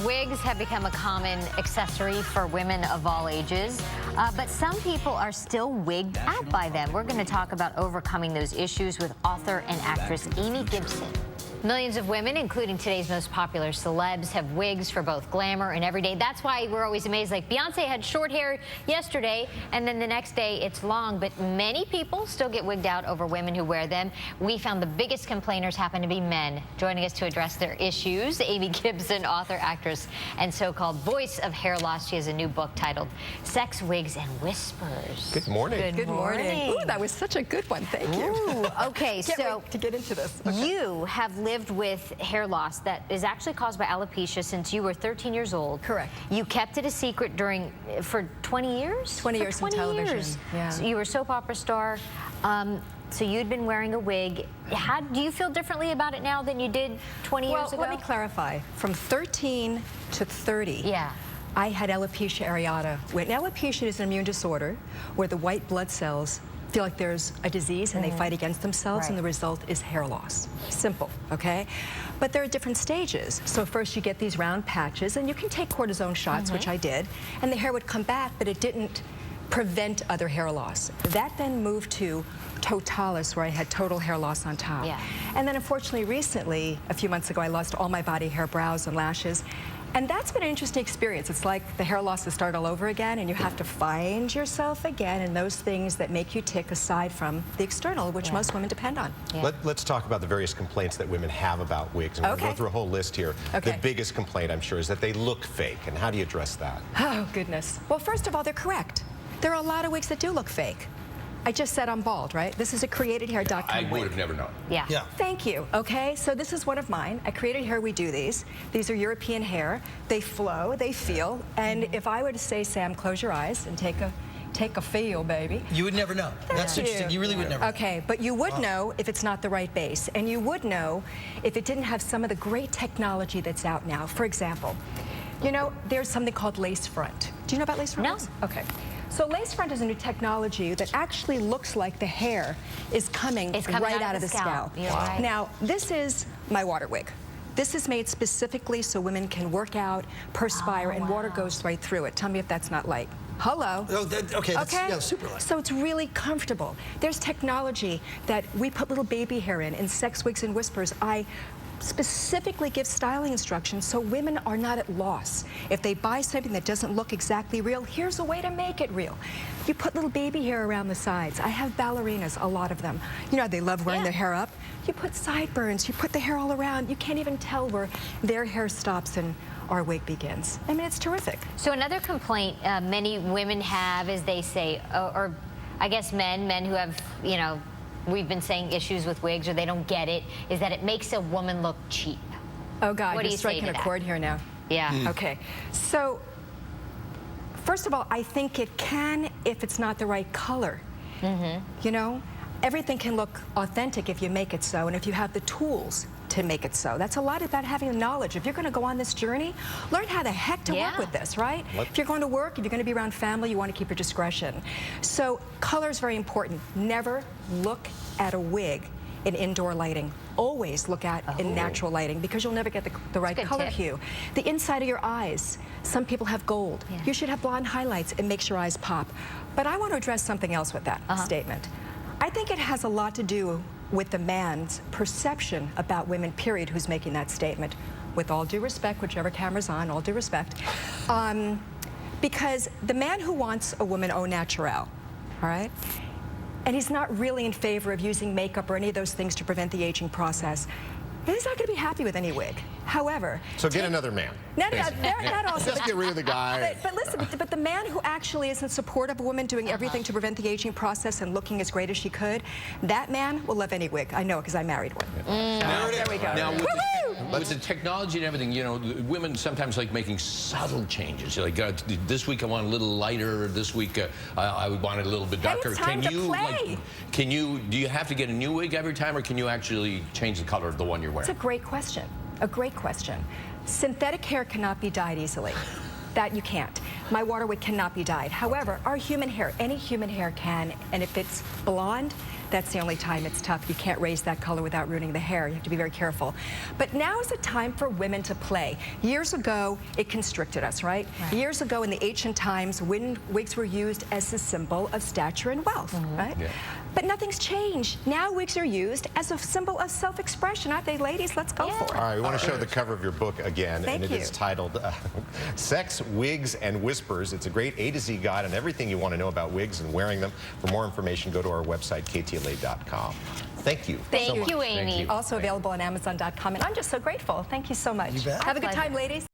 Wigs have become a common accessory for women of all ages, but some people are still wigged out by them. We're going to talk about overcoming those issues with author and actress Amy Gibson. Millions of women, including today's most popular celebs, have wigs for both glamour and everyday. That's why we're always amazed. Like Beyonce had short hair yesterday, and then the next day it's long. But many people still get wigged out over women who wear them. We found the biggest complainers happen to be men. Joining us to address their issues, Amy Gibson, author, actress, and so-called voice of hair loss. She has a new book titled Sex, Wigs, and Whispers. Good morning. Good morning. Ooh, that was such a good one. Thank you. Ooh, okay, Can't wait to get into this. Okay. You have lived with hair loss that is actually caused by alopecia since you were 13 years old. Correct. You kept it a secret for 20 years? 20 years in television. Years. Yeah. So you were a soap opera star. So you'd been wearing a wig. Do you feel differently about it now than you did 20 years ago? Well, let me clarify. From 13 to 30, yeah. I had alopecia areata. Now, alopecia is an immune disorder where the white blood cells feel like there's a disease and they fight against themselves, and the result is hair loss. Simple, okay? But there are different stages. So first you get these round patches, and you can take cortisone shots, which I did, and the hair would come back, but it didn't prevent other hair loss. That then moved to totalis, where I had total hair loss on top. Yeah. And then unfortunately recently, a few months ago, I lost all my body hair, brows and lashes. And that's been an interesting experience. It's like the hair loss has started all over again, and you have to find yourself again and those things that make you tick aside from the external, which most women depend on. Yeah. Let's talk about the various complaints that women have about wigs. And we're going to go through a whole list here. Okay. The biggest complaint, I'm sure, is that they look fake. And how do you address that? Oh, goodness. Well, first of all, they're correct. There are a lot of wigs that do look fake. I just said I'm bald, right? This is a CreatedHair.com I wig. would have never known. Yeah. Thank you. Okay, so this is one of mine. At CreatedHair, we do these. These are European hair. They flow, they feel, and if I were to say, Sam, close your eyes and take a feel, baby. You would never know. That's interesting. You really would never know. Okay, but you would know if it's not the right base, and you would know if it didn't have some of the great technology that's out now. For example, you know, there's something called lace front. Do you know about lace front? No. Okay. So lace front is a new technology that actually looks like the hair is coming right out of the scalp. Right. Now, this is my water wig. This is made specifically so women can work out, perspire, and water goes right through it. Tell me if that's not light. Hello. Oh, okay, that's Okay? yeah, super light. So it's really comfortable. There's technology that we put little baby hair in Sex, Wigs, and Whispers. I specifically give styling instructions so women are not at loss. If they buy something that doesn't look exactly real, here's a way to make it real. You put little baby hair around the sides. I have ballerinas, a lot of them. You know, they love wearing their hair up. You put sideburns, you put the hair all around. You can't even tell where their hair stops and our wig begins. I mean, it's terrific. So another complaint many women have is they say, or I guess men who have, you know, we've been saying issues with wigs or they don't get it, is that it makes a woman look cheap. Oh God, what do you're you striking say a to that? chord here now. Yeah. Okay, so first of all, I think it can if it's not the right color. You know, everything can look authentic if you make it so, and if you have the tools to make it so. That's a lot about having the knowledge. If you're going to go on this journey, learn how the heck to work with this, right? If you're going to work, if you're going to be around family, you want to keep your discretion. So color is very important. Never look at a wig in indoor lighting. Always look at in natural lighting, because you'll never get the right color hue. The inside of your eyes. Some people have gold. You should have blonde highlights. It makes your eyes pop. But I want to address something else with that statement. I think it has a lot to do with the man's perception about women, period, who's making that statement. With all due respect, whichever camera's on, all due respect. Because the man who wants a woman au naturel, all right, and he's not really in favor of using makeup or any of those things to prevent the aging process, he's not going to be happy with any wig. However, So get another man. not also. Just get rid of the guy. But listen, but the man who actually is in support of a woman doing everything to prevent the aging process and looking as great as she could, that man will love any wig. I know, because I married one. There we go. Now, with the technology and everything, you know, women sometimes like making subtle changes. Like this week I want a little lighter. This week I would want it a little bit darker. It's time to play. Do you have to get a new wig every time, or can you actually change the color of the one you're wearing? It's a great question. A great question. Synthetic hair cannot be dyed easily. That you can't. My water wig cannot be dyed. However, our human hair, any human hair can, and if it's blonde, That's the only time it's tough. You can't raise that color without ruining the hair. You have to be very careful. But now is a time for women to play. Years ago, it constricted us, right? Years ago in the ancient times, wigs were used as a symbol of stature and wealth, right? Yeah. But nothing's changed. Now wigs are used as a symbol of self-expression, aren't they, ladies? Let's go for it. All right, we want to show the cover of your book again, Thank and you. it is titled Sex, Wigs, and Whispers. It's a great A to Z guide on everything you want to know about wigs and wearing them. For more information, go to our website, KTLA.com. Thank you. Thank you, Amy. Also available on Amazon.com, and I'm just so grateful. Thank you so much. You bet. Have a good time, ladies.